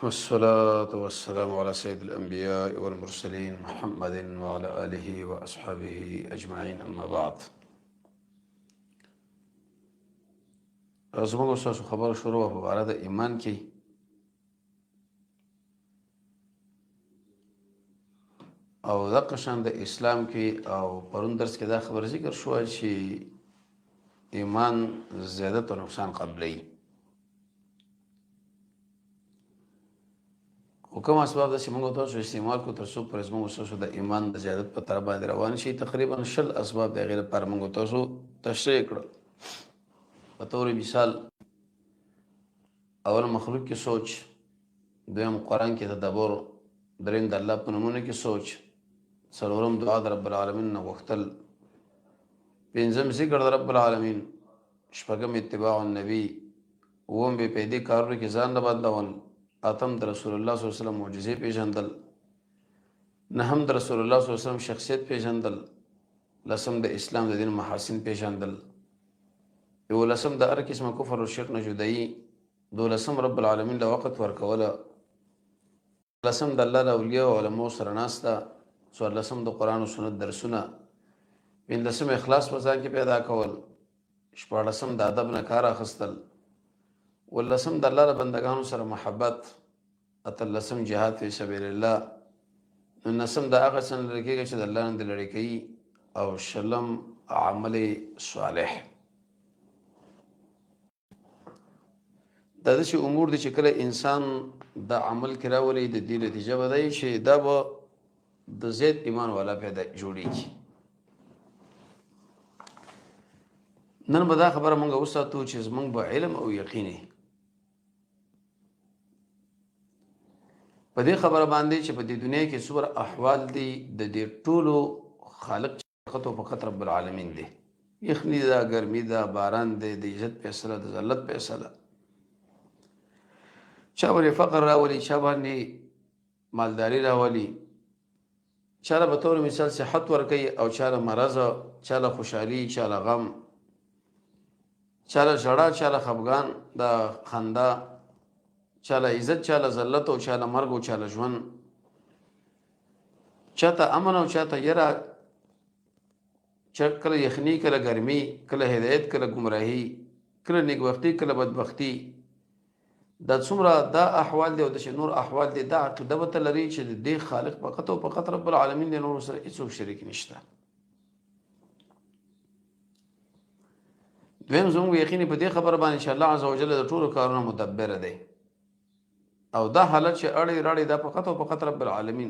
والصلاة والسلام على سيد الأنبياء والمرسلين محمد وعلى آله وأصحابه أجمعين أما بعد. زموږ ستاسو خبره شروع په اړه د ایمان کې او د قشان د اسلام کې او پرون درس کې دا خبر ذکر شو چې ایمان زیادت او نقصان قبلی حکم اسباب د سیمونږ تاسو استعمال کو تر څو پر زموږ ستاسو د ایمان د زیادت په طرف باندې روان شي. تقریبا شل اسباب د غیر پر موږ تاسو تشریح کړل. په تور مثال اول مخلوق کی سوچ، دویم قرآن کی تدبر، دریم د الله په نومونو کې سوچ، څلورم دعا د رب العالمین نه غوښتل، پنځم ذکر د رب العالمین، شپږم اتباع النبی، اووم به پیدا کارونه کې ځان نه بدلول، اتم د رسول الله صلی الله علیه وسلم معجزې پیژندل، نهم د رسول الله صلی الله علیه وسلم شخصیت پیژندل، لسم د اسلام د دین محاسن پیژندل، یولسم د هر قسمه کفر او شرک نه جدایي، دولسم رب العالمین له وخت ورکوله، لسم د الله له اولیاء او علماء سره ناسته، څوارلسم د قرآن او سنت درسونه، پنځلسم اخلاص په ځان کې پیدا کول، شپاړلسم د ادب نه کار اخیستل، ولسم د الله له بندګانو سره محبت، اتلسم جهاد فی سبیل الله، نولسم د هغه څه نه لرې کېږي چې د الله نه د لرې کوي، او شلم عمل صالح. دا داسې امور دي چې کله انسان د عمل کې راولي د دې نتیجه به دی چې دا به د زیات ایمان والا پیدا جوړېږي. نن به دا خبره مونږ وساتو چې زمونږ به علم او یقیني په دې خبره باندې چې په دې دنیا کې څومره احوال دي د دې ټولو خالق فقط او فقط رب العالمین دی. یخني دا، ګرمي دا، باران دی، د عزت فیصله، د ذلت فیصله، چا باندې فقر راولي، چا باندې مالداري راولي، چا له به طور مثال صحت ورکوي او چا له مرض، چا له خوشحالي، چا له غم، چا له ژړا، چا له خفګان د خندا، چا له عزت، چا له ذلت او چا له مرګ او چا له ژوند، چا ته امن او چا ته یره، چا کله یخني، کله ګرمي، کله هدایت، کله ګمراهي، کله نیکبختي، کله بدبختي. دا څومره دا احوال دی او د نور احوال دی. دا عقیده به ته لري چې د دې خالق فقط او فقط رب العالمین دی، نور سره هیڅوک شریک نشته. دویم زموږ یقین په دې خبره باندې چې الله عز وجل د ټولو کارونو مدبر دی او دا حالت چې اړې راړې دا فقط او فقط رب العالمین.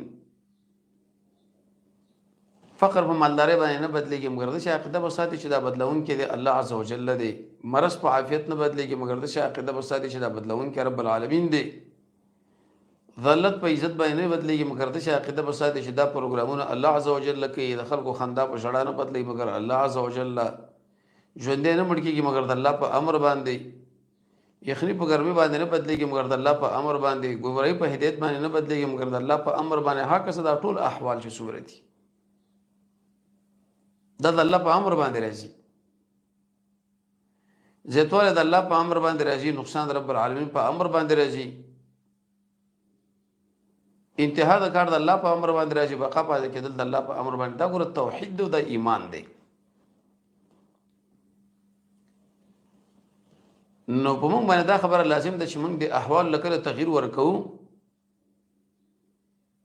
فقر په مالداري باندې نه بدلېږي مګر د شي عقیده به ساتي چې دا بدلونکی دی الله عز وجل دی. مرض په عافیت نه بدلېږي مګر د شي عقیده به ساتي چې دا بدلونکی رب العالمین دی. ذلت په عزت باندې نه بدلېږي مګر د شي عقیده به ساتي چې دا پروګرامونه الله عز وجل کوي. د خلکو خندا په ژړا نه بدلېږي مګر الله عز وجل ژوندی نه مړ کېږي مګر د الله په امر باندې. یخني په ګرمي باندې نه بدلېږي مګر د الله په امر باندې. ګمراهي په هدایت باندې نه بدلېږي مګر د الله په امر باندې. هکذا دا ټول احوال چې څومره دي دا د الله په امر باندې راځي. زیاتوالی د الله په امر باندې راځي، نقصان د رب العالمین په امر باندې راځي، انتها د کار د الله په امر باندې راځي، بقا پاتې کېدل د الله په امر باندې. دا ګوره توحید دی، دا ایمان دی. نو په موږ باندې دا خبره لازم ده چې موږ د احوال لکه تغییر ورکوو.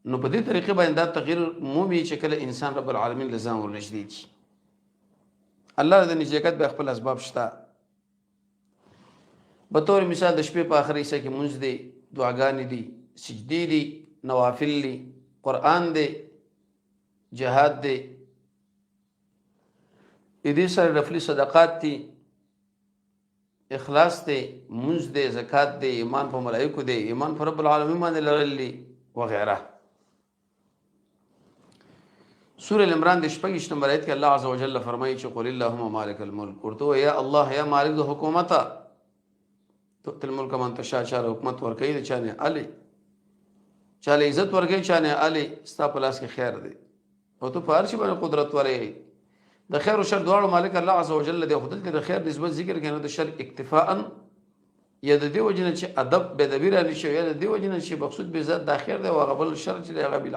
نو په دې طریقې باندې دا تغییر مومي چې کله انسان رب العالمین له ځان ورنږدې کړي. الله د نجات به خپل اسباب شته. به طور مثال د شپې په آخر حصہ کې مونځ دی، دعاګانې دي، سجدې دي، نوافل دي، قرآن دی، جهاد دی، دې سره نفلي صدقات دي، اخلاص دی، مونځ دی، زکات دی، ایمان په ملائکو دی، ایمان په رب العالمین باندې لرل دي وغیره. سورہ العمران د 26 نمبر آیت کې الله عز وجل فرمایي چې قل اللهم مالک الملک، ورته یا الله یا مالک د حکومت، تؤتي الملک من تشاء، چاله حکومت ورکوي د چانه علي، چاله عزت ورکوي چانه علي، ستا په لاس کې خیر دی او ته په هر شي باندې قدرت ورې. د خیر او شر دواړو مالک الله عز وجل دی. خدای ته د خیر نسبت ذکر کینو د شر اکتفاء یا د دې وجنه چې ادب به ادبی را نشي یا د دې وجنه چې مقصود به ذات د اخر دی او غبل شر چې هغه بل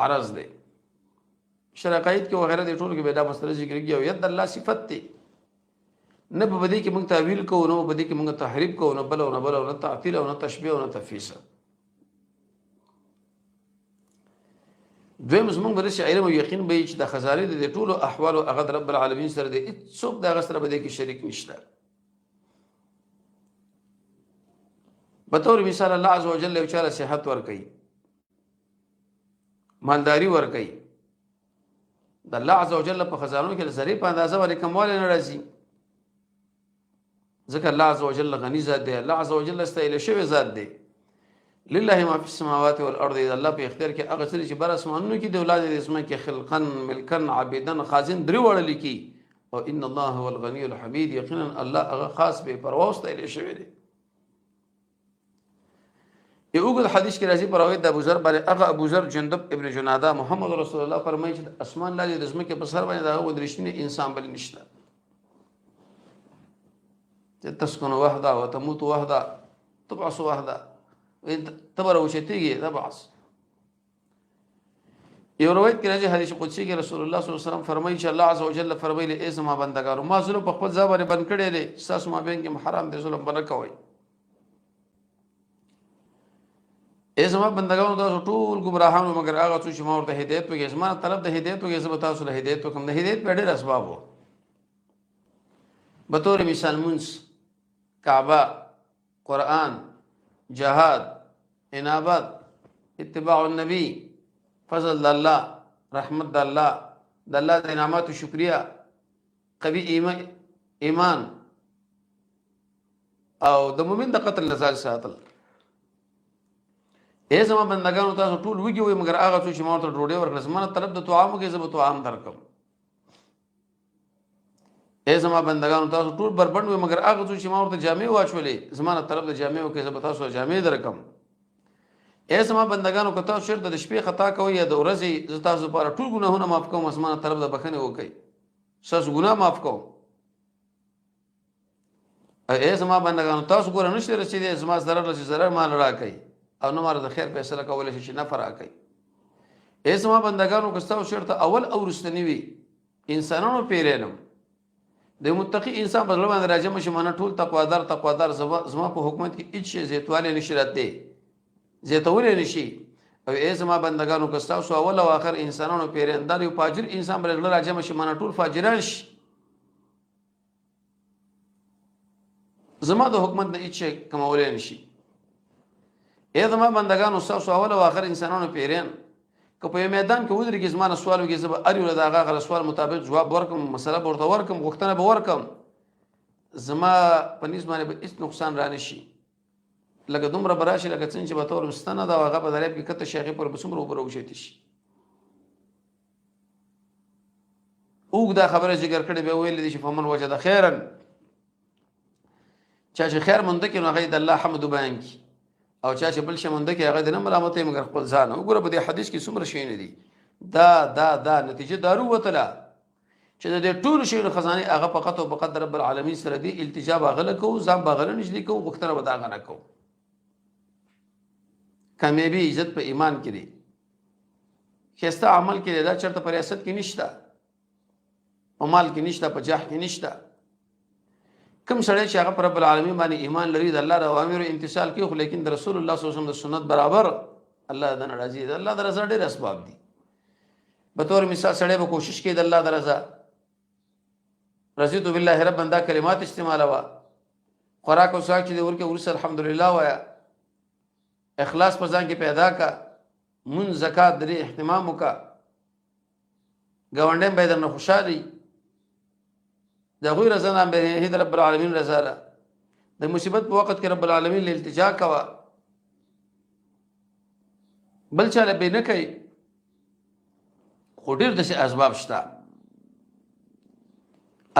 عرض دی شرقایت کې وغیرہ د ټولو کې به دا مسله ذکر کیږي او ید الله صفت دی نه په دې کې موږ تعویل کوو نه په دې کې موږ تحریف کوو نه بل او نه تعطیل او نه تشبیه او نه تفیص دویم زمونږ بل شي علم او یقین به چې د خزانه د ټولو احوال او هغه رب العالمین سره د څوک د غسر به دې کې شریک نشته بطور مثال الله عز وجل یو چاله صحت ور کوي مالداری ور کوي د الله عز وجل په خزانو کې زری په اندازه ور کمول نه راځي ځکه الله عز وجل غنی ذات دی الله عز وجل استایل شوی ذات دی لله ما فی السماوات والارض الله په اختیار کې هغه څه چې بر اسمانونو کې د اولاد د اسمه کې خلقن ملکن عبیدن خازن درې وړل کی او ان الله هو الغنی الحمید یقینا الله هغه خاص به پروا استایل شوی دی یو حدیث کې راځي پر روایت د ابو ذر باندې هغه ابو ذر جندب ابن جناده محمد رسول الله فرمایي چې اسمان لاندې د اسمه کې په سر باندې دا ودرشنی انسان بل نشته تسكن وحده وتموت وحده تبعث وحده تبر وشتيږي تبعث یو روایت کې راځي حدیث قدسی کې رسول الله صلی الله علیه وسلم فرمایي چې الله عز وجل فرمایي له اسما بندگانو ما ظلم په خپل ځای باندې بند کړی دی ساس ما بین کې حرام دي ظلم بنه کوي اسما بندگانو تاسو ټول گمراهانو مگر هغه څو چې ما ورته هدایت وکړي اسما طلب د هدایت وکړي زه تاسو له هدایت وکم د هدایت په ډېر اسباب وو بطور مثال منس کعبه قرآن جهاد انابت اتباع النبی فضل الله رحمت د الله د انعامات شکریا قوی ایمان او د مؤمن د قتل نزال ساتل اے زما بندگانو تاسو ټول وګي وي مگر هغه څه چې ما ته ډوډۍ ورکړه زما طلب د طعام کې زما طعام درکم اے زما بندگانو تاسو ټول بربند وي مگر هغه څه چې ما ته جامع واچولې زما طلب د جامع کې زما تاسو جامع درکم اے زما بندگانو که تاسو شرط د شپې خطا کوي یا د ورځې ز تاسو لپاره ټول ګناهونه معاف کوم اسمانه طلب د بخنه وکي ساس ګناه معاف کوم اے زما بندگانو تاسو ګور نه شي رسیدي زما ضرر لسی ضرر مال راکړي او نو مار د خیر فیصله کولای شي چې نفر راکړي اے زما بندگانو که تاسو شرط اول او رستنی وي انسانانو پیرینم د متقی انسان په لمن راځم چې مانه ټول تقوادار زما په حکومت کې هیڅ شی زیتواله نشي راته زیتولې نشي او اے زما بندگانو که تاسو اول او اخر انسانانو پیریندار یو فاجر انسان بل راځم چې مانه ټول فاجران شي زما د حکومت نه هیڅ شی کمولې نشي اے زما بندگانو تاسو اول او اخر انسانانو پیرین که په میدان کې ودرېږي زما سوال وکړي زه به اړ ول دا غره سوال مطابق جواب ورکم مسله ورته ورکم غوښتنه به ورکم زما په نسبت باندې به هیڅ نقصان را نشي لکه دومره براشي لکه څنګه چې به تور مستنه دا هغه په دریاب کې کته شیخې پر بسمر وبره وشيتي شي دا خبره ذکر کړي به ویل دي چې فمن وجد خیرا چا چې خیر مونږ کې نو هغه د الله حمد بیان کی او چا چې بل شمنده کې هغه د نه ملامتې مگر خپل ځان وګوره په دې حدیث کې څومره شي نه دي دا نتیجه دارو وتله چې د ټول شی خزانه هغه فقط او فقط رب العالمین سره دی التجا باغله کو ځم باغله نشلی کو وختره وداغه نه کو کامیابی عزت په ایمان کې دی خسته عمل کې دا چرته پر ریاست کې نشته په مال کې نشته په جاه کې نشته کم سړی چې هغه رب العالمین باندې ایمان لري د الله د اوامرو امتثال کوي خو لیکن د رسول الله صلی الله علیه وسلم د سنت برابر الله د ناراضي د الله د رضا ډېر اسباب دي به تور مثال سړی به کوشش کوي د الله د رضا رضیت بالله رب دا کلمات استعمال وا خوراک او څښاک چې د ورکه ورس الحمدلله وایا اخلاص په ځان کې پیدا کا من زکات درې اهتمام وکا ګاونډي به درنه خوشالي دا غوی رضا نام به هي رب العالمین رضا را د مصیبت په وخت کې رب العالمین له التجا کوا بل چاله به نه کوي خو ډیر د اسباب شته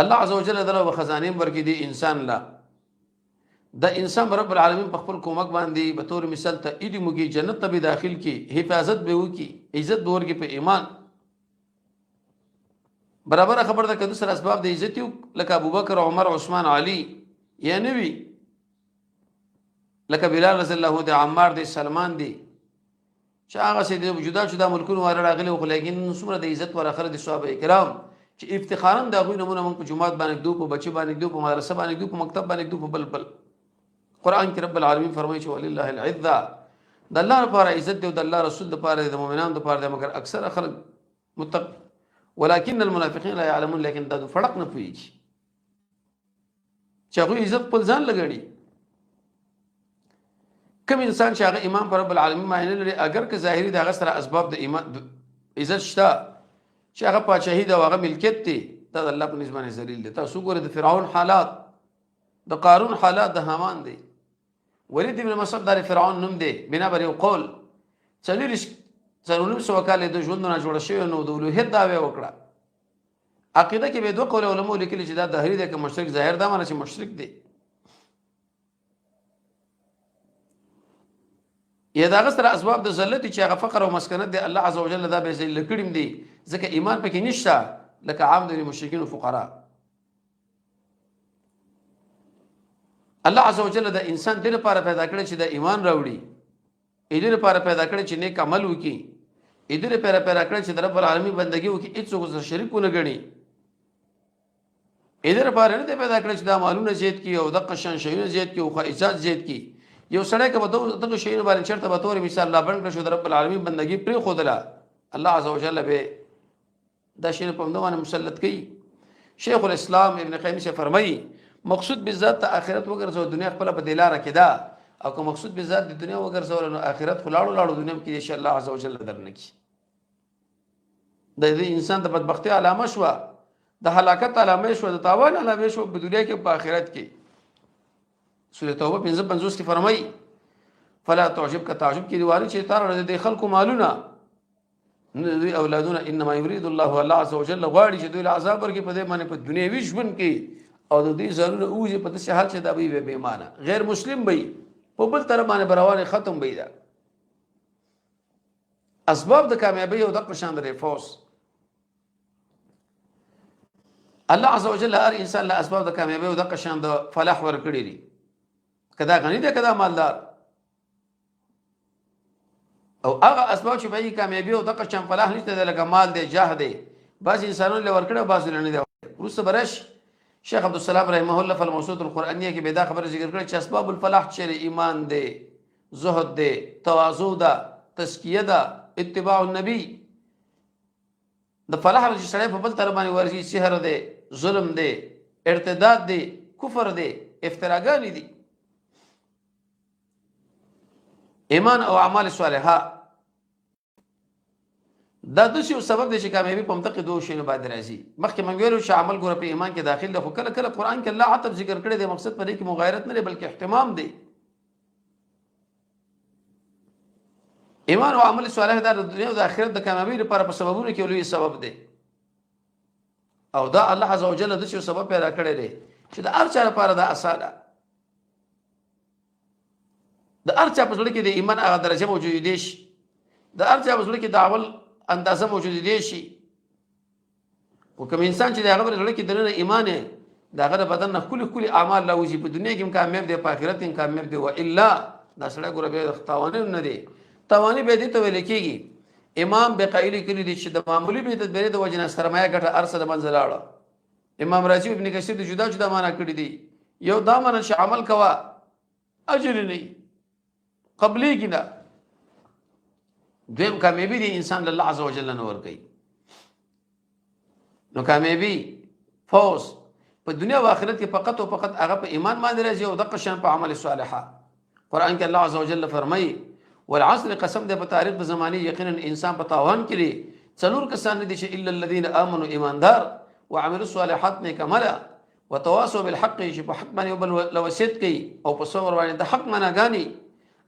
الله عزوجل دغه خزانه ورکې دي انسان لا د انسان رب العالمین په خپل کومک باندې به تور مثال ته ایدی موږي جنت ته به داخل کی حفاظت به وکي عزت به ورکې په ایمان برابر خبر ده کده سره اسباب د عزت یو لکه ابوبکر عمر عثمان علی یا نبی لکه بلال رضی الله د عمار دی سلمان دی چې هغه سي د جدا جدا ملکونو واره راغلي خو لیکن څومره د عزت ور اخر دي صحابه کرام چې افتخارا دا غوي نمونه موږ په جمعات باندې دو په بچي باندې دو په مدرسه باندې دو په مکتب باندې دو په بل قران کې رب العالمین فرمایي چې ولله العزه د الله لپاره عزت دی او د الله رسول لپاره د مؤمنانو لپاره د مگر اکثر خلک متق ولكن المنافقين لا يعلمون لیکن دا فرق نه پوهیږي چې هغه عزت په ځان لګړي کوم انسان چې هغه ایمان پر رب العالمین باندې لري اگر که ظاهري دغه سره اسباب د ایمان عزت شته چې هغه پاچاهي دا هغه ملکیت دی دا د الله په نسبت ذلیل دی تاسو ګورئ د فرعون حالات د قارون حالات د حامان دی ولید ابن مسعود د فرعون نوم دی بنا بر یو قول څلورم سو کال د ژوندونه جوړ شوی نو د اولوهیت دعوی وکړه عقیده کې به دوه قول علماء لیکلي چې دا ظاهري دی که مشرک ظاهر دا معنی چې مشرک دی یا داغه سره اسباب د ذلت چې هغه فقر او مسکنت دی الله عزوجل دا به ذل کړم دی ځکه ایمان پکې نشته لکه عام د مشرکین او فقرا الله عزوجل دا انسان د لپاره پیدا کړی چې د ایمان راوړي اې د لپاره پیدا کړی چې نیک عمل وکړي اې د لپاره پیدا کړی چې د رب العالمین بندګي وکړي هیڅ څه شریک نه غني اې د لپاره نه پیدا کړی چې د مالونه زیات کی او د قشن شیونه زیات کی او خواهشات زیات کی یو سړی که به دغه شیونه باندې چرته به تور مثال لا بند کړ شو د رب العالمین بندګي پرې خودله الله عزوجل به دا شی په دوانه مسلط کړي شیخ الاسلام ابن قیم سے فرمایي مقصود بالذات اخرت وګرځو دنیا خپل په دلاره کې دا او که مقصود بالذات د دنیا وګرځو نو اخرت خلاړو دنیا کې ان شاء الله عزوجل درنکي د دې انسان د بدبختی علامه شو د هلاکت علامه شو د تاوان علامه شو په دنیا کې په آخرت کې سورۃ توبه 55 کې فرمایي فلا تعجبك تعجب کې دیوالي چې تار د خلکو مالونه دوی اولادونه انما يريد الله عز وجل غواړي چې دوی عذاب ورکړي په دې باندې په دنیوي ژوند کې او د دې ضروري اوجه په دې حال چې دا به بے ایمانه غیر مسلم وي په بل طرف باندې براوانه ختم وي دا اسباب د کامیابی او د قشان لري فوز الله عز وجل هر انسان له اسباب د کامیابی او د قشان د فلاح ورکړي دي کدا غنی ده کدا مالدار او هغه اسباب چې به کامیابی او د قشان فلاح نشته لکه مال دی جاه دی بعض انسانانو له ورکړه بعض نه دی روس برش شیخ عبد السلام رحمه الله فی الموسوعه القرآنیه کې به دا خبره ذکر کړې چې اسباب الفلاح چې ایمان دی زهد دی تواضع ده تزکیه ده اتباع النبی د فلاح چې سره په بل تر باندې ورشي سحر دی ظلم دی ارتداد دی کفر دی افتراګان دي ایمان او اعمال صالحه دا د شی سبب دی چې کامیابی په متقی دوه شی نه باندې راځي مخکې موږ ویلو چې عمل ګور په ایمان کې داخل ده خو کله کله قران کې الله عطف ذکر کړی دی مقصد په دې کې مغایرت نه بلکې اهتمام دی ایمان او عمل صالح د دنیا او د آخرت د کامیابی لپاره په سببونو کې لوی سبب دی او دا الله عزوجل د شی سبب پیدا کړی دی چې د هر چا لپاره دا اسانه د هر چا په ځل کې د ایمان هغه درجه موجود دي د هر چا په ځل کې د اول اندازه موجود دي شي او کوم انسان چې دا خبره لري کې دنه ایمان دا غره بدن نه کلی اعمال لوځي په دنیا کې کامیاب دي په آخرت کې کامیاب دي و الا دا سره ګوره به تاوان نه دي توانی به دي ته ویل کېږي امام بقایلی کلی دي چې د معمولی به تدبیر د وجنه سرمایه ګټه ارسه د منځ لاړه امام رازی ابن کثیر د جدا معنا کړی دي یو دا معنا چې عمل کوا اجر نه قبلی کینا دویم کامیابی دی انسان الله عز وجل نور کوي نو کامیابی فوز په دنیا او آخرت کې فقط او فقط هغه په ایمان باندې راځي او د قشن په عمل صالحه قران کې الله عز وجل فرمایي والعصر قسم دې په تاریخ د زماني یقینا انسان په تاوان کې څلور کسان دي چې الا الذين امنوا ایماندار وعملوا الصالحات نیک عمل وتواصوا بالحق چې په حق باندې بل لوسیت کوي او په صبر باندې د حق معنا غاني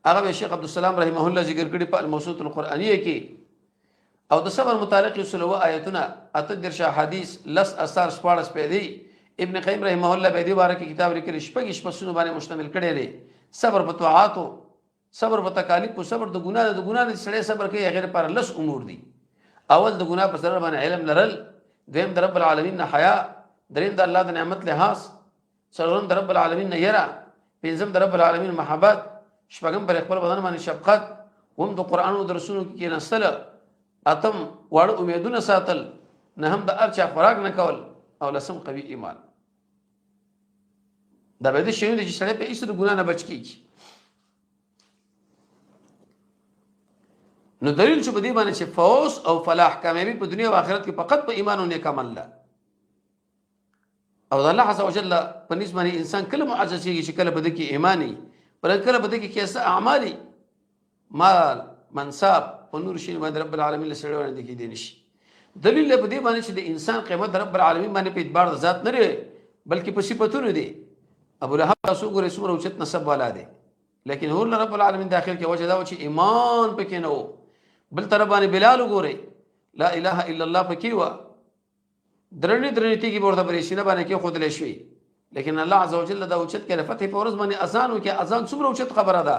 هغه شیخ عبد السلام رحمه الله ذکر کړي په الموسوعه القرآنیه کې او د صبر متعلق سلو آیتونه اتدرش حدیث لس اثار سپارس پیدي ابن قیم رحمه الله به دې باره کې کتاب لیکلی شپږ پسونو باندې مشتمل کړي لري صبر په طاعات صبر په تکالیف صبر د ګناه د سړی صبر کوي غیر پر لس امور دي اول د ګناه په سره باندې علم لرل دویم د رب العالمین نه حیا دریم د الله د نعمت لحاظ څلورم د رب العالمین نه یرا پنځم د رب العالمین محبت شپږم پر خپل بدن باندې شفقت، هم د قرآن او درسونو کې کېناستل، اتم واړه امیدونه ساتل، نهم د هر چا خوراک نه کول، او لسم قوي ایمان. دا به د شیانو دي چې سړی په هېڅ د ګناه نه بچ کېږي. نو دلیل شو په دې باندې چې فوز او فلاح کامیابي په دنیا او آخرت کې فقط په ایمان او نیک عمل ده. او د الله عز وجل په نسبت باندې انسان کله معزز کېږي چې کله په دې کې ایمان وي، پر کله په دې کې کیسه اعمال، مال، منصب او نور شي باندې رب العالمین له سره وړاندې کېدی نشي. دلیل په دې باندې چې د انسان قیمت رب العالمین باندې په اعتبار د ذات نه لري بلکې په صفاتونو دي. ابو لهب تاسو ګورئ څومره اوچت نسب والا دی، لیکن هور رب العالمین داخل کې وجه دا و چې ایمان پکې نه و. بل طرف باندې بلال وګورئ، لا اله الا الله پکې و، درنې درنې تیږي ورته پرې سینه باندې کې خودلې شوي، لیکن الله عز وجل دا اوچت کړه فتح په ورځ باندې اذان وکړي. اذان څومره اوچت خبره ده.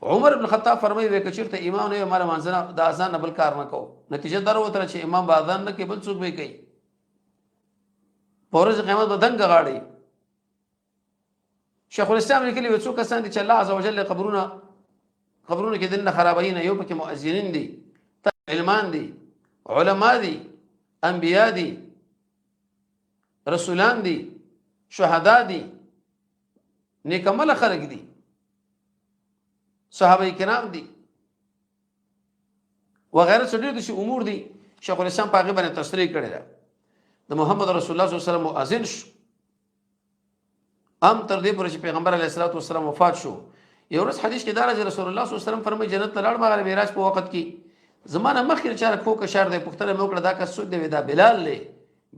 عمر بن الخطاب فرمایي وکړه چیرته امام نه مال منځنه د اذان نه بل کار نه کو، نتیجه دا وروته چې امام به اذان نه کوي بل څوک به کوي. په ورځ قیامت به دنګ غاړي. شیخ الاسلام لیکلي و څو کسان دي چې الله عز وجل قبرونه کې دنه خرابین، یو پکې مؤذنین دي، علمان دي، علما دي، انبیا دي، رسولان دي، شهدا دي، نیک عمل خلق دي، صحابه کرام دي وغیرہ څه دي امور دي. شیخ الاسلام په هغه باندې تصریح کړی ده. د محمد رسول الله صلی الله علیه وسلم مؤذن شو، ام تر دې پورې چې پیغمبر علیه الصلاه والسلام وفات شو. یو ورځ حدیث کې دا راځي رسول الله صلی الله علیه وسلم فرمایي جنت ته لاړ مغرب معراج په وخت کې زمانه مخکې چاره کوکه شار دی پختنه مو کړه دا کس سود دی، دا بلال له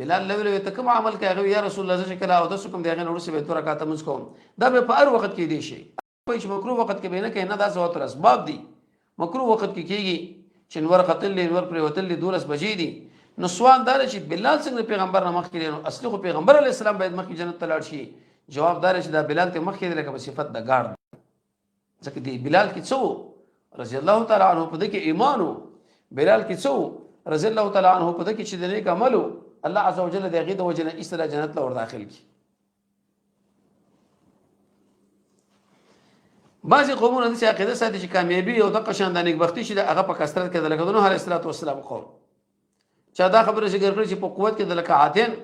بلال له ته کوم عمل کوي یا رسول الله صلی الله علیه وسلم دغه نور څه به تور رکعات مونږ کوم. دا به په هر وخت کې دی شي، په چې مکروه وخت کې به نه کوي، نه دا زوات اسباب دي. مکروه وخت کې کېږي چې نور قتل نور پر وتل دولس بجې دي. نو سوال دا چې بلال څنګه پیغمبر نه مخکې نو اصلي خو پیغمبر علی السلام باید مخکې جنت ته لاړ شي. جواب دار چې دا بلال ته مخکې لکه په صفت د ګارد، ځکه دی بلال کې څو رضی الله تعالی عنہ په دې کې ایمانو، بلال کې څو رضی الله تعالی عنہ په دې کې چې د نیک عملو الله عز وجل دغه د وجنه اسره جنت له ور داخل کی. بعضی قومونه د عقیده ساتي چې کامیابی او د قشان د نیکبختی شي د هغه په کثرت کې د لکه نوح علیه السلام قوم چا دا خبره ذکر کړی چې په قوت کې د لکه عادین،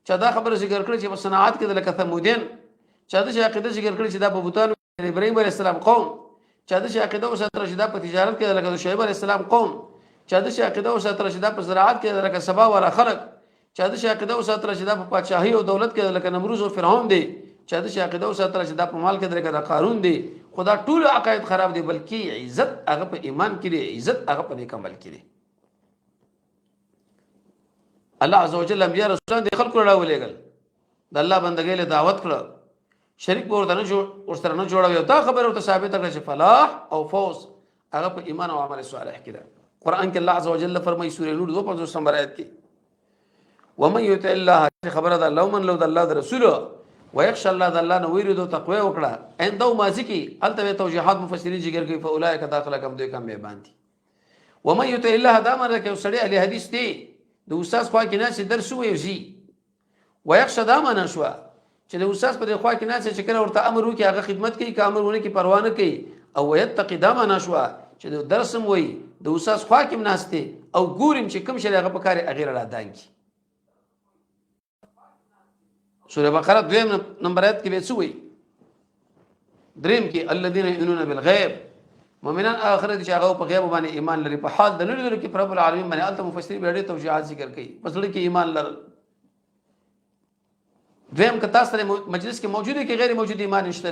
چا دا خبره ذکر کړی چې په صناعت کې د لکه ثمودین، چا دا عقیده ذکر کړی چې دا په بوتانو ابراهیم علیه السلام قوم، چا دا عقیده او ساتره چې دا په تجارت کې د لکه شعیب علیه السلام قوم، چا دا عقیده او ساتره چې دا په زراعت کې د لکه سبا ولا خلق، چا دا عقیده او ساتره چې دا په پادشاهي او دولت کې د لکه نمروز او فرعون دی، چا دا عقیده او ساتره چې دا په مال کې د لکه قارون دی. خدا ټول عقاید خراب دي، بلکې عزت هغه په ایمان کې دی، عزت هغه په نیک عمل کې دی. الله عز وجل انبیاء رسولان د خلکو راولېګل، د الله بندګۍ له دعوت کړه، شریک ورته نه ورسره نه جوړوي. دا خبره ورته ثابته کړه چې فلاح او فوز هغه په ایمان او عمل صالح کې ده. قرآن کې الله عز وجل فرمایي سورې نور 250 نمبر آیت کې ومن یطع الله، خبره ده لو من لو د الله د رسول ويخشى الله د الله نه ویریدو تقوی وکړه اندو ماضی کې الته توجیحات مفسرین ذکر کوي فاولئک داخله کم دوی کم به باندې. ومن یطع الله دا معنی کوي سړی اهل حدیث دی د استاد خوا کې نه چې درس ویږي، ويخشى دا معنی شو چې د استاد په خوا کې نه چې کله ورته امر وکي هغه خدمت کوي، که امر ونه کې پروا نه کوي. او ويتقي دا معنی شو چې د درس هم وي د استاد خوا کې مناسته او ګورم چې کوم شی هغه په کار اغیر را دانګي. سورہ بقره 2 نمبر آیت کې به څه وایي؟ دریم کې الذين يؤمنون بالغیب، مؤمنان اخرت چې هغه په غیب باندې ایمان لري، په حال د لری کې رب العالمین باندې الته مفسرین به ډېر توجیهات ذکر کوي پس لري کې ایمان لرل. دویم که تاسو سره مجلس کې موجوده کې غیر موجود ایمان نشته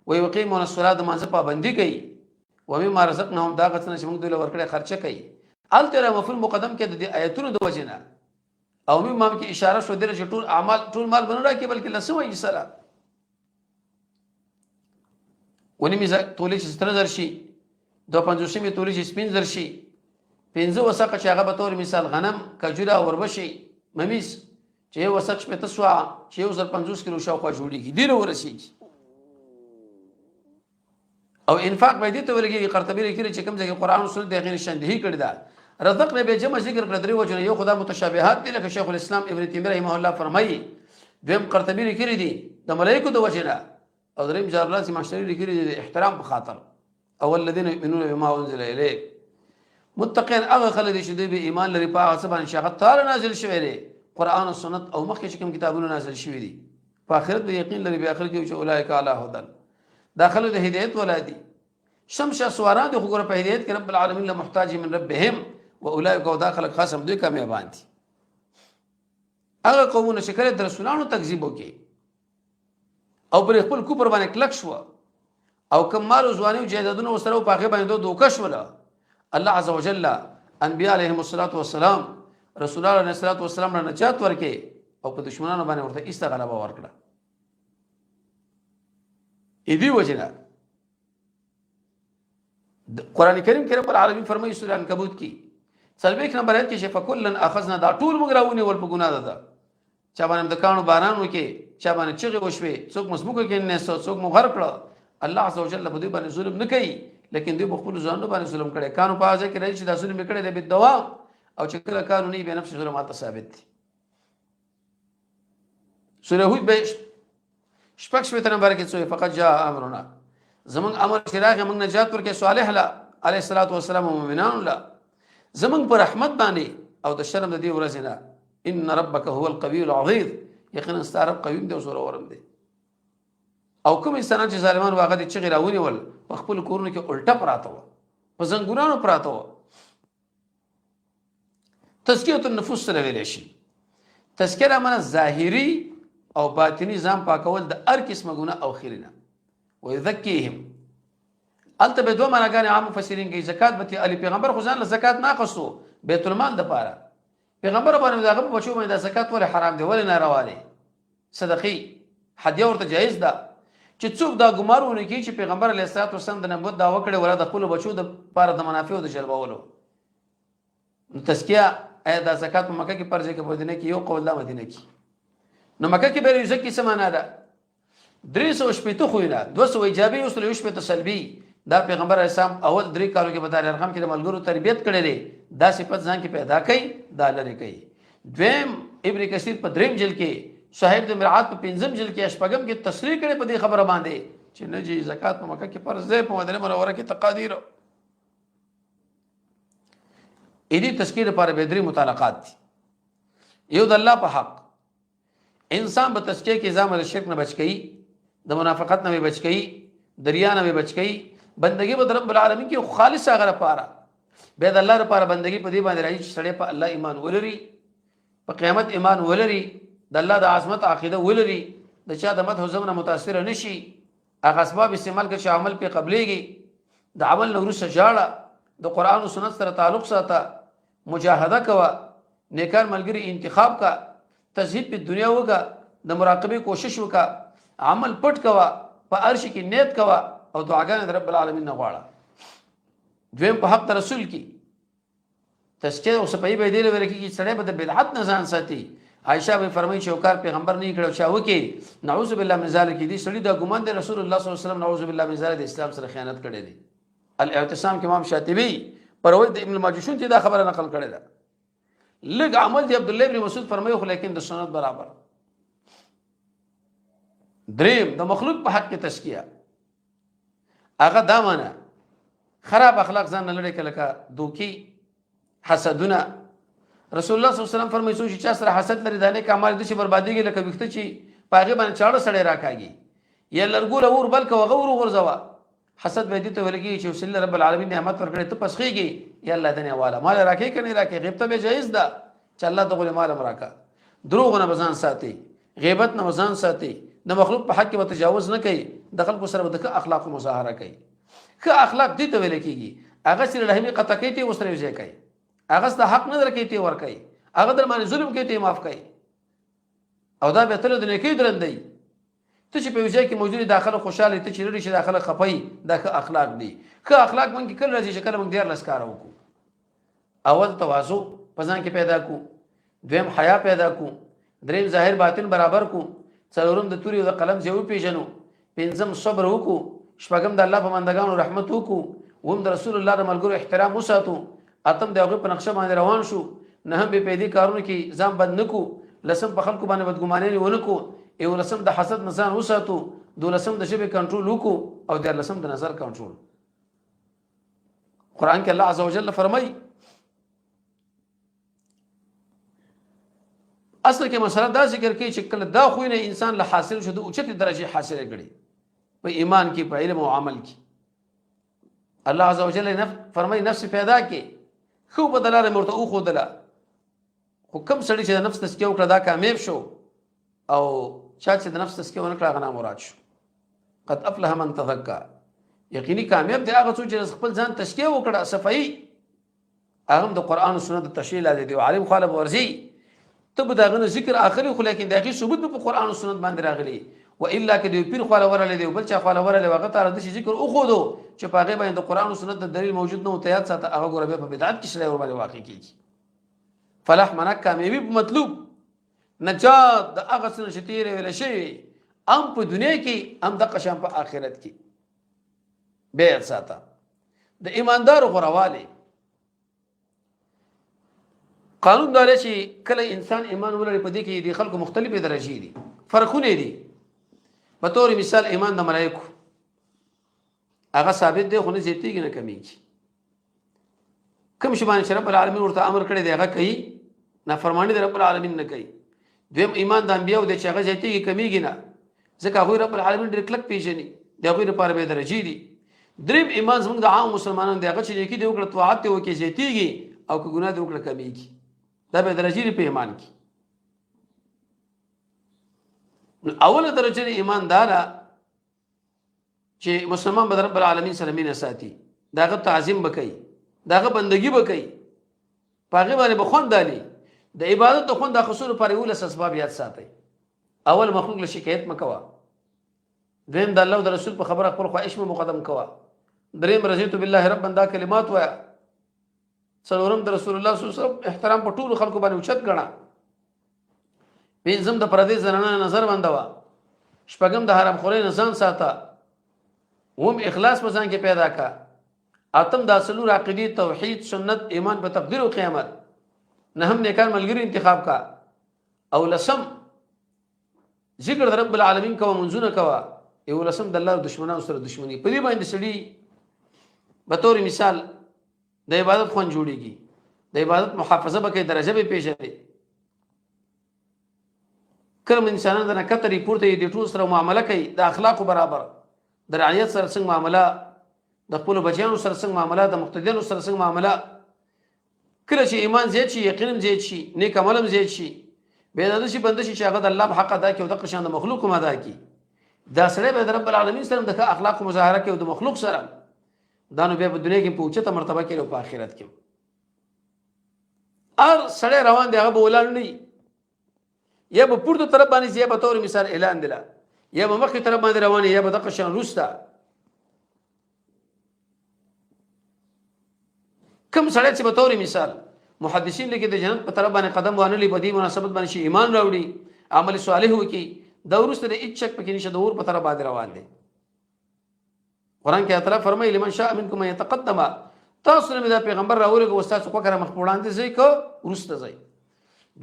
وي وقيمون الصلاه د مانځه پابندي کوي، و مما رزقناهم دا غڅنه چې موږ دوی له ورکړې خرچه کوي. الته مفعول مقدم کې د آیتونو د وجنه او مې مام کې اشاره شو دره چې ټول اعمال ټول مال بنو راکې بلکې لسوي سره ونی میزه تولې چې 13000 شي 250 می تولې چې 15000 شي 15 وسقه چې هغه به تور مثال غنم کجوره وربشي ممیز چې یو وسق په تسوا چې 150 کیلو شاوخوا جوړیږي ډیر ورسیږي. او انفاق به دې ته ولګي قرطبي لیکي چې کوم ځای قرآن او سنت دغه نشاندهي کړی دا رزق نه به جمع ذکر کړی درې وجه یو خدا متشابهات دي لکه شیخ الاسلام ابن تیمیه رحمه الله فرمایي. دویم قرطبي لیکي دي د ملائکه د وجه نه او دریم جار الله ماشتری لیکلي د احترام په خاطر او الذين يؤمنون بما انزل اليك متقين هغه خلک چې دوی به ایمان لري په هغه څه باندې چې هغه تعالی نازل شوی دی قرآن او سنت او مخکې چې کوم کتابونه نازل شوي دي په آخرت به یقین لري په آخر کې چې اولئک علی هدى داخلو د هدایت ولادي شمس سواران د خو په هدایت کې رب العالمین له محتاج من ربهم واولئک او داخل خاصم دوی کامیابان دي هغه قومونه چې کله د رسولانو تکذیب وکړي او پر خپل کوپر باندې کلک شو او کمال ځواني او جیدادونه وسره په هغه باندې دوکش ولا الله عز وجل انبیاء علیهم الصلاۃ والسلام رسول الله علیه الصلاۃ والسلام نه نجات ورکړي او په دشمنانو باندې ورته استغلابه ورکړه اې دی وجنه قران کریم کې رب العالمین فرمایي سورہ عنکبوت کې 40 نمبر آیت کې فکلن اخذنا دا ټول موږ راونی ول په ګناه ده چا باندې د کانو باران وکي چا باندې چغه وشوي څوک مسموکه کې نه څوک مغر کړه الله عز وجل په دې باندې ظلم نه کوي لیکن دوی په خپل ځانونو باندې ظلم کړي کانو په ځای کې راځي دا ظلم کړي د دوام او چې کله قانوني به نفس ظلمات ثابت دي سورہ هود به شپږ شپږ نمبر کې څه فقط جاء امرنا زمون امر شراغ موږ نجات ورکې صالح علیه الصلاۃ والسلام مومنان الله زمون پر رحمت باندې او د شرم د دې ورځې نه ان ربک هو القوی العظیم یقینا ستاره قوی دی او زوره ورم دی او کوم انسانان چې ظالمان واغه دي چې غراونی ول په خپل کورونو کې الټه پراته و په زنګونانو پراته و تزکیه النفوس سره ویل شي تزکیه معنی ظاهری او باطنی ځان پاکول د هر قسمه ګناه او خیرینه ويذكيهم انت به دوه معناګان عام مفسرین کې زکات به علی پیغمبر خو ځان له زکات ناقصو بیت المال د پاره پیغمبر باندې دغه بچو باندې زکات ولې حرام دی ولې ناروا دی صدقې هدیه ورته جایز ده چې څوک دا ګمارونه کوي چې پیغمبر علیه الصلاه والسلام د نبوت دعوه کړې ولا د خپل بچو د پاره د منافع د جلبولو نو تزکیه اې د زکات په مکه کې پرځه کې مدینه کې یو قول د مدینه کې نو مکه کې به زکات سمانه ده 300 خو نه 200 ایجابي او 300 سلبي دا پیغمبر اسلام اول 3 کالو کې بدار رقم کې د ملګرو تربيت کړي دي دا صفت ځان کې پیدا کړي دا لري کوي دویم ابن کثیر په دریم جلد کې صاحب د مرعات په پنځم جلد کې اشپغم کې تصریح کړي په دې خبره باندې چې نه جی زکات په مکه کې فرض ده په مدینه منوره کې تقادیر اې دې تذکیر لپاره به درې متعلقات دي یو د الله په حق انسان په تزکیه کې ځان له شرک نه بچ کړي د منافقت نه بچ کړي دریا نه بچ کړي بندگی به رب العالمین کې خالص هغه لپاره به د الله لپاره بندگی په دې باندې راځي چې سړی په الله ایمان ولري په قیامت ایمان ولري د الله د عظمت عقیده ولري د چا د مدح زمنه متاثر نشي هغه اسباب استعمال کړي چې عمل په قبليږي د عمل نور سجاړه د قران او سنت سره تعلق ساته مجاهده کوا نیکان ملګری انتخاب کا تزهید په دنیا وکا د مراقبه کوشش وکا عمل پټ کوا په عرش کې نیت کوا او دعاګانې رب العالمین نه غواړه دویم په حق رسول کې تزکیه او صفای به دی لوري کې سړی به د بدعت نه ځان ساتي عائشہ به فرمایي چې وکړ پیغمبر نه کړو چې وکي نعوذ بالله من ذلک دي سړی دا ګمان دی رسول الله صلی الله علیه وسلم نعوذ بالله من ذلک د اسلام سره خیانت کړی دی الاعتصام کې امام شاطبی پر وې د ابن الماجشون چې دا خبره نقل کړی ده لږ عمل دی عبد الله ابن مسعود فرمایي خو لیکن د سنت برابر دریم د مخلوق په حق کې تزکیه هغه دا معنی خراب اخلاق ځان نه لري کله کا دوکي حسدونه رسول الله صلی الله علیه وسلم فرمایي چې چا سره حسد لري دانه کمال د شي بربادیږي لکه وخت چې پاغه باندې چاړه سړی راکاږي یا لرګول اور بلک وغور ورزوا حسد به دي ته ولګي چې وسل رب العالمین نعمت ورکړي ته پسخيږي یا الله دنه والا مال راکې کني راکې غیبت به جایز ده چې الله دغه مال راکا دروغ نه بزان ساتي غیبت نه بزان ساتي د مخلوق په حق کې تجاوز نه کوي د خلکو سره د اخلاق مظاهره کوي که اخلاق دي ته ویل کېږي هغه سره رحمي قطع کوي ته وسره وځي کوي هغه د حق نه درکې ته ور کوي هغه در باندې ظلم کوي ته معاف کوي او دا به تل د نیکی درندې ته چې په وځي کې موجود داخله خوشاله ته چې لري چې داخله خپي دا اخلاق دي که اخلاق مونږ کله راځي چې کله مونږ ډیر لسکار وکړو اول تواضع پزان کې پیدا کو دویم حیا پیدا کو دریم ظاهر باطن برابر کو څلورم د توري او د قلم ځو پیژنو پنځم صبر وکړو شپږم د الله په بندگانو رحمت وکړو ووم د رسول الله د ملګرو احترام وساتو اتم دغه په نقشه باندې روان شو نه به پیدي کارونه کې ځان بد نکو لسم په خلکو باندې بدګماني ونه کو یو لسم د حسد نزان وساتو 12 د ژبې کنټرول وکړو او 14 د نظر کنټرول. قرآن کې الله عز وجل فرمایي اصل کې مسله دا ذکر کوي چې کله دا خوینه انسان له حاصل شو د اوچتې درجه حاصله کړي په ایمان کې په علم او عمل کې. الله عز وجل فرمایي نفس پیدا کې خو په دلاره مرته او خو دلا خو کم سړي چې د نفس تزکیه وکړه دا کامیاب شو او چا چې د نفس تزکیه ونه کړه غنا مراد شو. قد افلح من تزکا یقیني کامیاب دی هغه څوک چې خپل ځان تزکیه وکړه صفائی هغه د قرآن او سنت تشریح لازم دی عالم خالب ورزي تب داغه ذکر اخري خو لیکن دغه ثبوت په قرآن او سنت باندې راغلي و الا کې دی پیر خاله ورله دی بل چا خاله ورله وخت را د ذکر او خو دو چې پاغه باندې قرآن او سنت د دلیل موجود نه او تیات ساته هغه ګوره په بدعت کې شری ور باندې واقع کیږي. فلاح منک کامیابی مطلوب نجات د هغه څه شتیر ویل شي ام په دنیا کې ام د قشم په آخرت کې به ساته د ایماندار غرواله قانون دا چې کله انسان ایمان ولري په دې کې د خلکو مختلفې درجې دي فرقونه دي. په تور مثال ایمان د ملائکو هغه ثابت دی خو نه زیاتېږي نه کمیږي. کوم شی باندې رب العالمین ورته امر کړی دی هغه کوي نافرمانی د رب العالمین نه کوي. دویم ایمان د انبیاء د چې هغه زیاتېږي کمیږي نه ځکه هغه رب العالمین ډېر کلک پیژني د هغوی لپاره به درجې دي. دریم ایمان زموږ د عام مسلمانانو دی هغه چې نیکي دی وکړه طاعت دی وکړي زیاتېږي او که ګناه دی وکړه کمیږي دا به درجې په ایمان کې. اوله درجه ایمان دارا چې مسلمان به رب العالمین سره مینه ساتي داغه تعظیم وکړي داغه بندگی وکړي پاغه باندې بخون دالي د عبادت د خوند د خصوص پر یو لس اسباب یاد ساتي. اول مخلوق له شکایت مکوا دویم د الله او د رسول په خبره خپل خواهش مقدم کوا دریم رضیت بالله رب دا کلمات وایا څلورم د رسول الله صلی الله علیه وسلم احترام په ټول خلکو باندې اوچت غنا پنځم د پردې زنانه نظر بندوا شپږم د حرام خوري نزان ساته هم اخلاص په ځان کې پیدا کا اتم د اصلو عقیده توحید سنت ایمان په تقدیر او قیامت نهم نیکان ملګری انتخاب کا او لسم ذکر رب العالمین کوا منځونه کوا یو لسم د الله دشمنانو سره دشمنی په دې باندې سړي به تور مثال د عبادت خون جوړیږي د عبادت محافظه به کې درجه به پیژني کوم انسانان د نکتري پورته دي ټول سره معامله کوي د اخلاق برابر د رعیت سره څنګه معامله د خپل بچیانو سره څنګه معامله د مقتدیانو سره څنګه معامله کله چې ایمان زیات شي یقین زیات شي نیک عمل زیات شي به د شي بند شي چې هغه د الله په حق ادا کوي او د قشان د مخلوق هم ادا کوي دا سره به د رب العالمین سره د اخلاق مظاهره کوي او د مخلوق سره دا نو به په دنیا کې په اوچته مرتبه کې او په آخرت کې ار سړی روان دی هغه به ولان نه یا به پورته طرف باندې یا به تور مثال اعلان دلا یا به مخکې طرف باندې روان یا به د قشان روستا کوم سړی چې به تور مثال محدثین لکه د جنت په طرف باندې قدم وانه لې په دې مناسبت باندې شي ایمان راوړي عمل صالح وکي دا ورسته د هیڅ شک پکې نشه د اور په طرف باندې روان دي. قرآن کې تعالی فرمایي لمن شاء منکم يتقدم تاسو نه دا پیغمبر راولګو استاد څو کړه مخ وړاندې ځي کو ورسته ځي.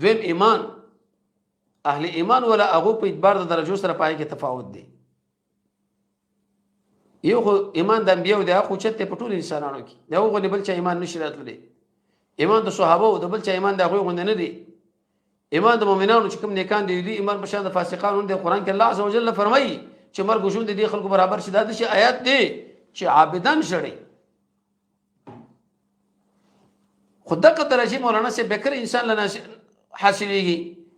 دویم ایمان اهل ایمان ولا هغه په اعتبار د درجو سره پای کې تفاوت دي. یو خو ایمان د انبیو د اخو چته په ټول انسانانو کې دا هغه بل چې ایمان نشي راتللی ایمان د صحابه او د بل چې ایمان د هغه غوند نه دي. ایمان د مؤمنانو چې کوم نیکان دي ایمان په شان د فاسقانو د قرآن کې الله عز وجل فرمایي چې مرګ ژوند دي خلکو برابر شي دا د شي آیات دي چې عابدان شړي خدای کا درجه مولانا سے بکر انسان لنا حاصلېږي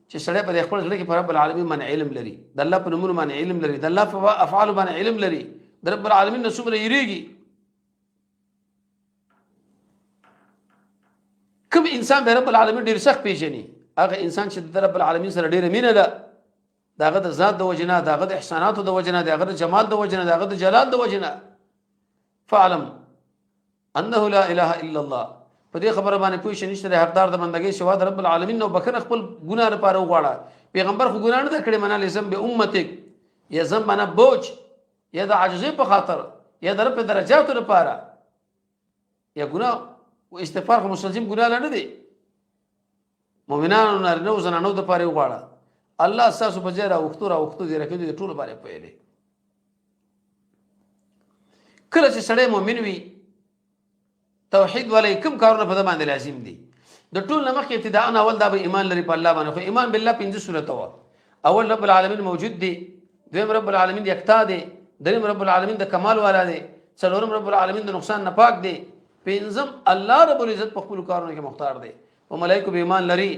چې سړی په خپل ځل کې پر رب العالمین باندې علم لري د الله په نومونو باندې علم لري د الله په افعال باندې علم لري د رب العالمین نو څومره یریږي. کوم انسان به رب العالمین ډیر سخت پیژني هغه انسان چې د رب العالمین سره ډیره مینه ده داغه د ذات د وجنه داغه د احساناتو د وجنه داغه د جمال د وجنه داغه د جلال د وجنه فعلم انه لا اله الا الله په دې خبره باندې پوه شې نشته حقدار د بندګۍ سوا د رب العالمین نو بخنه خپل ګناه لپاره وغواړه. پیغمبر خو ګناه نه کړی منه لزم به امتک یا زم منه بوج یا د عجزې په خاطر یا د رب درجاتو لپاره یا ګناه او استغفار خو مسلم ګناه نه دي مؤمنانو نارینه او زنانو د لپاره وغواړه الله اساس په جره وختو را وختو دې راکې دې ټول باندې پیلې کله چې سړی مؤمن وي توحید ولې کوم کارونه په باندې لازم دي د ټول نمخ ابتداء اول دا به ایمان لري په الله باندې خو ایمان بالله پنځه صورت و اول رب العالمین موجود دی دویم رب العالمین یکتا دی دریم رب العالمین د کمال والا دی څلورم رب العالمین د نقصان نه پاک دی پنځم الله رب العزت په خپل کارونو کې مختار دی په ملائکه به ایمان لري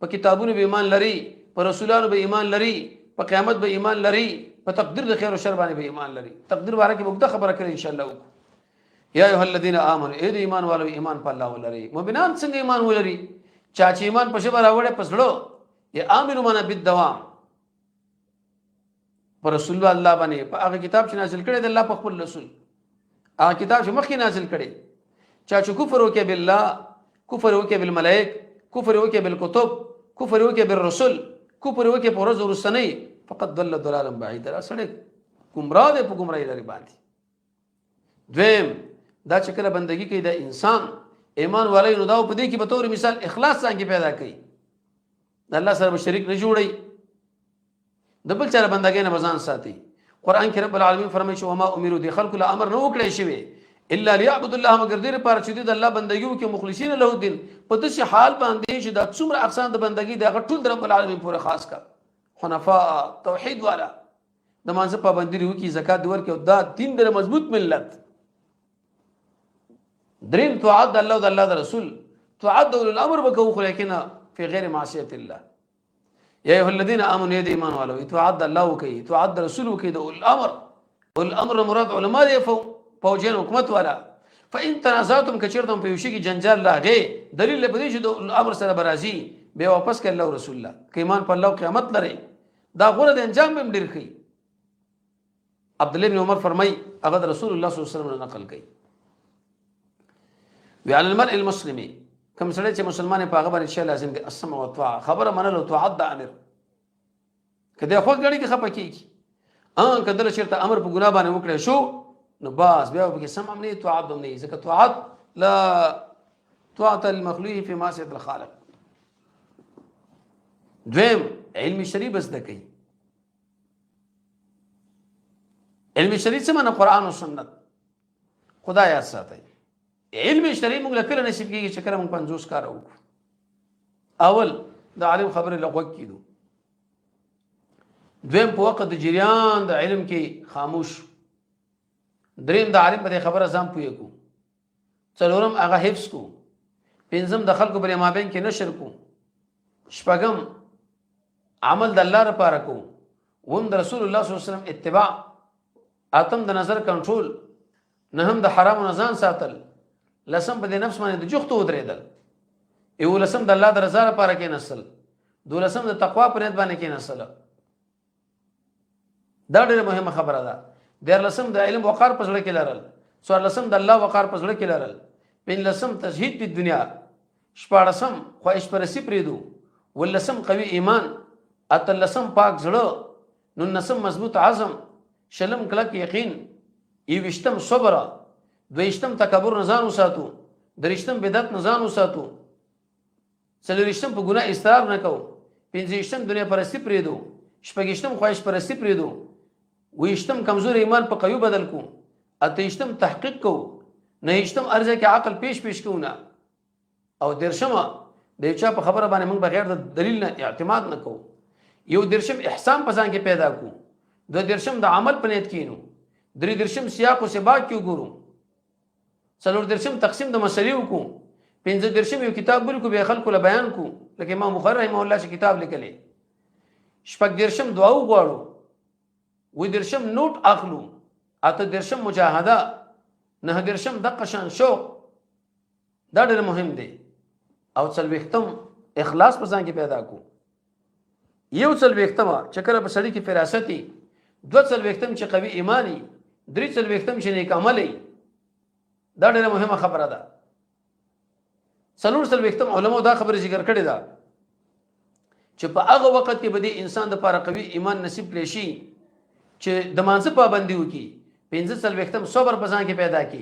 په کتابونو به ایمان لري په رسولانو به ایمان لري په قیامت به ایمان لري په تقدیر د خیر او شر باندې به ایمان لري تقدیر باره کې موږ خبره کړې ان شاء الله یا ایها الذین آمنوا اې د ایمان والو ایمان په الله ولري مؤمنان څنګه ایمان ولري چا چې ایمان په شبر راوړې پسړو یا امر معنا بالدوام پر رسول الله باندې په هغه کتاب چې نازل کړي د الله په خپل رسول هغه کتاب چې مخکې نازل کړي چا چې کفر وکړي بالله کفر وکړي بالملائک کفر وکړي بالکتب کفر وکړي بالرسل کفر وکړي په ورځ ورسنۍ فقط ضل ضلالا بعیدا سړی گمراه دی په گمراهی لري باندې دویم دا چې کله بندگی کوي د انسان ایمان والي نو دا په دې کې به تور مثال اخلاص څنګه پیدا کوي د الله سره شریک نه جوړي د بل چا بندګۍ نه بزان ساتي قران کې رب العالمین فرمایي چې وما امروا دي خلق الامر نو کړی شوی الا ليعبد الله مگر دې لپاره چې د الله بندګیو کې مخلصین له دین په دې حال باندې چې د څومره اقسام د بندګۍ د ټول رب العالمین پورې خاص کا حنفاء توحید والا د مانځ پابندي لري کی زکات ورکړي او دا دین د مضبوط ملت دریم توعد الله او الله رسول توعد الامر بکو خو لیکن فی غیر معصیت الله یا ایها الذین آمنوا ید ایمان والو توعد الله وکي توعد رسول وکي د الامر مراد علماء دی فوجین حکومت والا فان تنازعتم کچرتم په یوشي کې جنجال لاغه دلیل په دې چې د الامر سره برازي به واپس کړه الله رسول الله کې ایمان په الله قیامت لري دا غوړه د انجام به ډیر خي عبد الله بن عمر فرمای هغه رسول الله صلی الله علیه وسلم نقل کړي وعلى المرء المسلم کوم سره چې مسلمان په هغه باندې شی لازم دي السمع والطاعه خبره منلو توعد د امر کله خو غړي کې خپه کیږي کله چیرته امر په ګناه باندې وکړي شو نو باز بیا په سمع نه توعد نه ځکه توعد لا طاعه المخلوق في معصيه الخالق دویم علم شریع بس د کوي علم شریع څه معنی قران او سنت خدای یاد ساتي علم شریع موږ لکه نصیب کیږي چې کله موږ 50 کار وکړو اول د عالم خبره لغوه کیدو دویم په وخت د جریان د علم کې خاموش دریم د عالم په خبره ځم پوي کو څلورم هغه حفظ کو پنځم د خلکو پر مابین کې نشر کو شپږم عمل د الله لپاره کو وم د رسول الله صلی الله علیه وسلم اتباع اتم د نظر کنټرول نهم د حرام نه ځان ساتل لسم په دې نفس باندې د جوختو ودرېدل یو لسم د الله د رضا لپاره کې نسل دولسم د تقوا پر نیت باندې کې نسل دا ډېره مهمه خبره ده د لسم د علم وقار په ځړ کې لرل څوار لسم د الله وقار په ځړ کې لرل پین لسم تزهید په دنیا شپاړسم خواهش پرستی پریدو ولسم قوي ایمان اتلسم پاک زړه نو نسم مضبوط عزم شلم کلک یقین یوشتم صبر دویشتم تکبر نزان وساتو درشتم بدعت نزان وساتو څلورشتم په ګناه اصرار نکو پنځشتم دنیا پرستی پریدو شپږشتم خواهش پرستی پریدو ویشتم کمزور ایمان په قوي بدل کو اتهشتم تحقیق کو نهشتم ارزه کې عقل پیش کوونه او درشم د چا په خبره باندې موږ بغیر د دلیل نه اعتماد نکو یو درشم احسان په ځان کې پیدا کو دو درشم د عمل په نیت کینو درې درشم سیاق او سباق کې ګورو څلور درشم تقسیم د مسلې وکړو پنځه درشم یو کتاب بل کو به خلکو له بیان کو لکه امام بخاری رحمه الله چې کتاب لیکلی شپږ درشم دعا وغواړو و درشم نوٹ اخلو اته درشم مجاهده نه درشم د قشان شوق دا ډېر مهم دی او څلوېختم اخلاص په ځان کې پیدا کو یو څلوېختم چې کله په سړی کې فراستي دوه څلوېختم چې قوي ایمانی درې څلوېختم چې نیک عملي دا ډېر مهمه خبره ده څلور څلوېختم علماء دا خبره ذکر کړې ده چې په هغه وخت کې به د انسان د لپاره قوي ایمان نصیب کړي شي چې د مانځ پابندي وکي پنځه څلوېختم صبر په ځان کې پیدا کی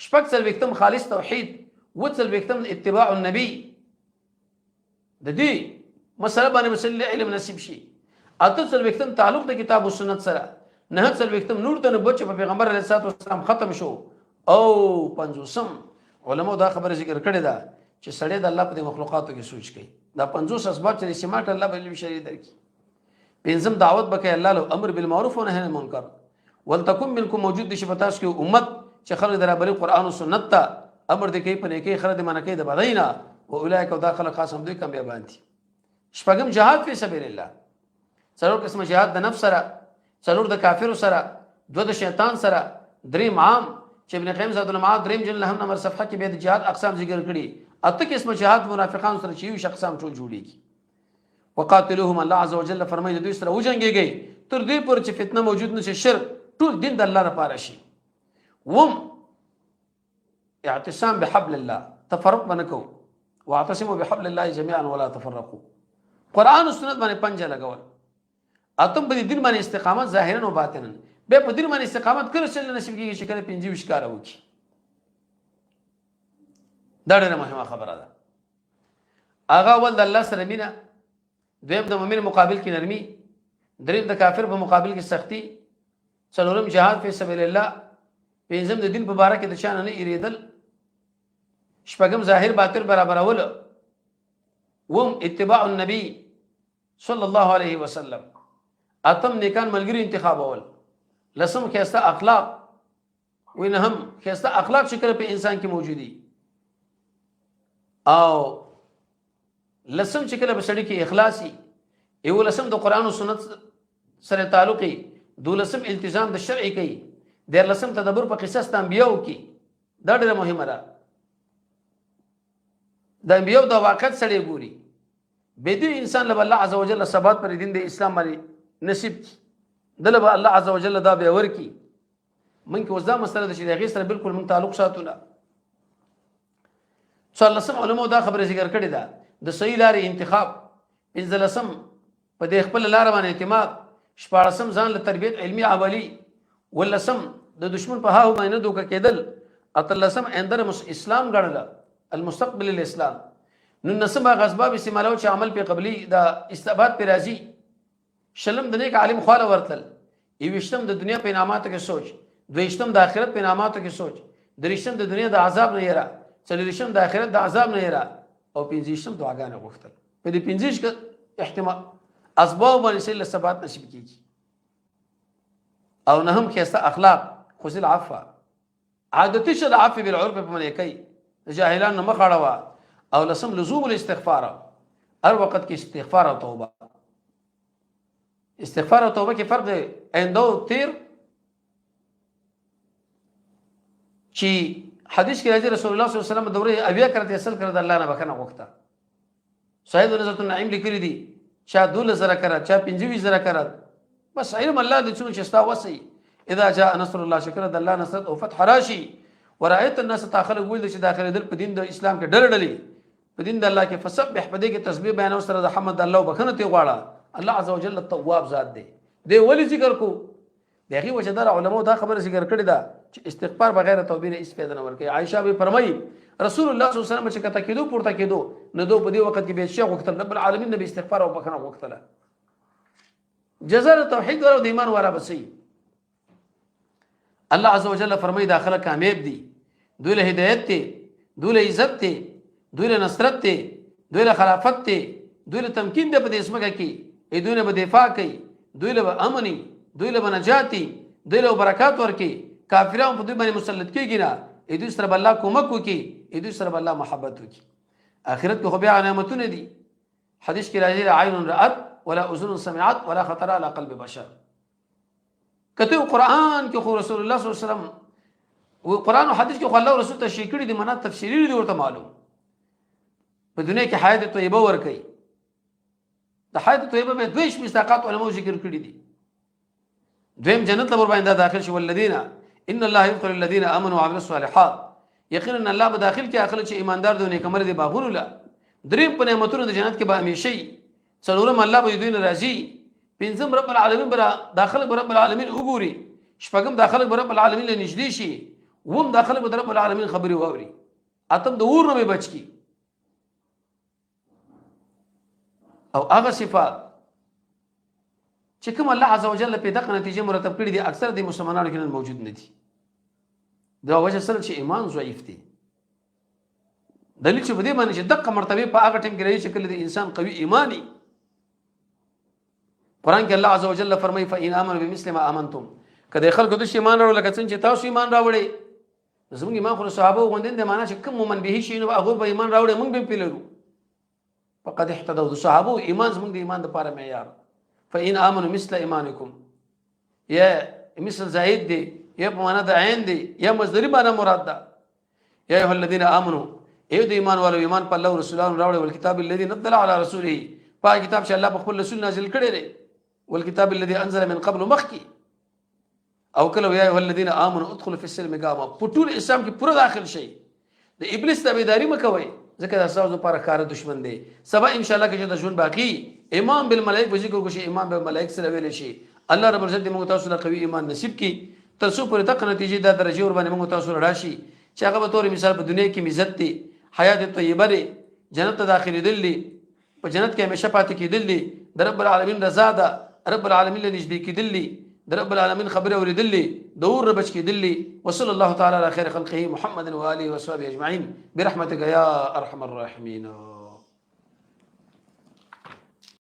شپږ څلوېختم خالص توحید و څلوېختم اتباع النبي د دې مسله باندې مسله علم نصیب شي اته څلوېختم تعلق د کتاب او سنت سره نه څلوېختم نور د نبوت په پیغمبر علیه الصلاه والسلام ختم شو او پنځوسم علماء دا خبره ذکر کړې ده چې سړی د الله په مخلوقاتو کې سوچ کوي. دا 50 اسباب چې سماټ الله به شری درکې. پنځم دعوت بکې الله له امر بالمعروف و نهي عن المنکر. ولتکن منکم موجود دي شپتاس کې امت چې خلک درابري قران او سنت ته امر دي کوي، پنه کې خلک منه کوي د بدینا او اولئک داخله خاصم دوی کم بیان دي. شپږم جهاد فی سبیل الله. څلور قسم جهاد د نفس سره، څلور د کافر سره، دو د شیطان سره، دریم عام چې ابن قیم زاد المعاد دریم جن له نمبر صفحه کې به د جهاد اقسام ذکر کړي. اته قسم جهاد منافقان سره چې یو شخص هم ټول جوړیږي. وقاتلوهم الله عز وجل فرمایي دوی سره وجنګيږي تر دې پر چې فتنه موجود نشي، شرک ټول دین د الله لپاره شي. وم اعتصام بحبل الله، تفرق بنکو، واعتصموا بحبل الله جميعا ولا تفرقوا. قران او سنت باندې پنځه لګول. اتم په دین باندې استقامت ظاهرا او باطنا. به په دین باندې استقامت کړو چې نصیب کیږي چې کله 25 وشکاره وکي. دا ډېره مهمه خبره ده. اغا ول د الله سره مینا، دویم د مؤمن مقابل کې نرمي، دریم د کافر په مقابل کې سختی، څلورم جهاد فی سبیل الله، پنځم د دین په باره کې د شان نه اریدل، شپږم ظاهر باطن برابرول، وم اتباع النبی صلی الله علیه وسلم، اتم نیکان ملګری انتخابول، لسم خیسته اخلاق، وینهم خیسته اخلاق چې کله په انسان کې موجودي، او لسم چې کله په سړی کې اخلاصي، یو لسم د قران او سنت سره تعلقي، دولسم التزام د شرع کوي، د لسم تدبر په قصص د انبیو کې. دا ډېره مهمه ده. د انبیو د واقعیت سره ګوري به دې انسان له الله عز وجل ثبات پر دین د اسلام باندې نصیب دله به الله عز وجل دا به ورکی. من کې وځه مسله د شریعت سره بالکل من تعلق ساتو نه. څلسم علماء دا خبره ذکر کړې ده د صحیح لارې انتخاب، پنځلسم په دې خپل لار باندې اعتماد، شپاړسم ځان له تربیت علمي عملی، ولسم د دشمن په هاو باندې دوکه کېدل، اتلسم اندر اسلام ګڼل المستقبل الاسلام، نو نسم غصباب استعمالو چې عمل په قبلي د استثبات پر راځي، شلم د نیک عالم خواله ورتل، یوشتم د دنیا په انعاماتو کې سوچ، دویشتم د آخرت په انعاماتو کې سوچ، دریشتم د دنیا د عذاب نه یرا، څلورشتم د آخرت د عذاب نه یرا، او پنځشتم دعاګانې غوښتل. په دې پنځش کې احتمال اسباب باندې سره ثبات نصیب کیږي. او نهم خسته اخلاق، خذ العفو، عادتي شد عفو بالعرف په منې کوي، جاهلان نه مخاړه. او لسم لزوم الاستغفار، هر وخت کې استغفار او توبه. استغفار او توبه کې فرق دی. اندو تیر چې حدیث کې راځي رسول الله صلی الله علیه وسلم دوره اویا کرته اصل کړ د الله نه بخنه وغوښته. صحیح نظرت النعیم لیکلي دي چا 2000 کرات، چا 25000 کرات، بس علم الله دې څونه شستا وسی. اذا جاء نصر الله شکر د الله نصرت او فتح راشي، ورایت الناس داخل ول چې داخله دل په دین د اسلام کې ډلډلې په دین د الله کې فسبح په دې کې تسبیح بیان او سره د حمد الله وبخنه تی غواړه. الله عز وجل التواب ذات دی. دی ولی ذکر کو دغه وجدار علماء دا خبره ذکر کړی دا چې استغفار بغیر توبې نه اس پیدا نه ورکي. عائشہ به فرمایي رسول الله صلی الله علیه وسلم چې کته کېدو پورته کېدو نو دو په دې وخت کې به شیخ وخت رب العالمین نبی استغفار او بخنه وکړه. جزاء توحید او ایمان ورا بسې. الله عز وجل فرمایي داخله کامیاب دي، دوی له هدایت ته، دوی له عزت ته، دوی له نصرت ته، دوی له خلافت ته، دوی له تمکین ده په دې اسمه کې، دوی له دفاع کوي، دوی له امني، دوی له نجاتی، دوی له برکات ورکي. کافرانو په دوی باندې مسلط کیږي نه، دوی سره الله کومک وکي، دوی سره الله محبت وکي. اخرت کې خو بیا نعمتونه دي. حدیث کې راځي عین رأت ولا اذن سمعت ولا خطر على قلب بشر. کته قرآن کې خو رسول الله صلی الله علیه وسلم و قرآن او حدیث کې خو الله رسول تشریح کړي دي، معنا تفسیری دي ورته معلوم. په دنیا کې حیات طیبه ور کوي. د حیات طیبه به دویش مستحقات علماء ذکر کړي دي. دویم جنت لور باندې داخل شو ولذین ان الله يدخل الذين امنوا وعملوا الصالحات، یقینا الله به داخل کې اخر چې ایماندار دي نیک عمل دي باغونو لا. دریم په نعمتونو د جنت کې به همیشئ. څلورم الله به دوی ناراضي. پنځم رب العالمین برا داخل رب العالمین وګوري. شپږم داخل رب العالمین له نږدې شي. وم داخل به رب العالمین خبري واوري. اتم د اور نه بچ کی. او هغه صفات چې کوم الله عز وجل په دغه نتیجه مرتب کړی دي اکثر د مسلمانانو کې موجود نه دي. دا وجه سره چې ایمان ضعیف دی. دلیل چې په دې باندې چې دغه مرتبه په هغه ټیم کې لري چې کله د انسان قوي ایمانی. قرآن کې الله عزوجل فرمایي فإن آمنوا بمثل ما آمنتم، کله خلکو د ایمان راوړل لکه څنګه چې تاسو ایمان راوړئ، زموږ ایمان خو صحابه غوندین د معنا چې کوم مومن به شي نو هغه به ایمان راوړي، موږ به پیلو فقد اهتدوا. د صحابه ایمان زموږ د ایمان د لپاره معیار. فإن آمنوا مثل ایمانکم، یا مثل زائد دی یا په معنا د عین دی یا مصدری معنا مراد ده. یا ایها الذین آمنوا، ایو د ایمان والو ایمان په الله او رسولانو راوړي، او الکتاب الذی نزل علی رسوله، په کتاب چې الله په خپل رسول نازل کړی دی، والکتاب الذی انزل من قبل مخکی. او کله یا ایها الذین آمنوا ادخلوا فی السلم کافه، په ټول اسلام کې پوره داخل شي. د ابلیس تابعداري مکوئ، ځکه دا تاسو لپاره کار دشمن دی. سبا ان شاء الله کې چې د ژوند باقی ایمان بالملائکه ذکر کو شي، ایمان بالملائکه سره ویل شي. الله رب العزت موږ تاسو ته قوي ایمان نصیب کړي، تر څو پورې تک نتیجې دا درجه ور باندې موږ تاسو راشي چې هغه به تور مثال په دنیا کې عزت دی، حیات طیبه دی، جنت ته داخلي دلی، په جنت کې همیشه پاتې کېدل دي، د رب العالمین رضا ده، رب العالمین له نږدې کېدل دي، د رب العالمین خبره اوریدل دي، د اور نه بچ کېدل دي. وصلی الله تعالی علی خیر خلقه محمد و آله و صحبه اجمعین برحمتک یا ارحم الراحمین.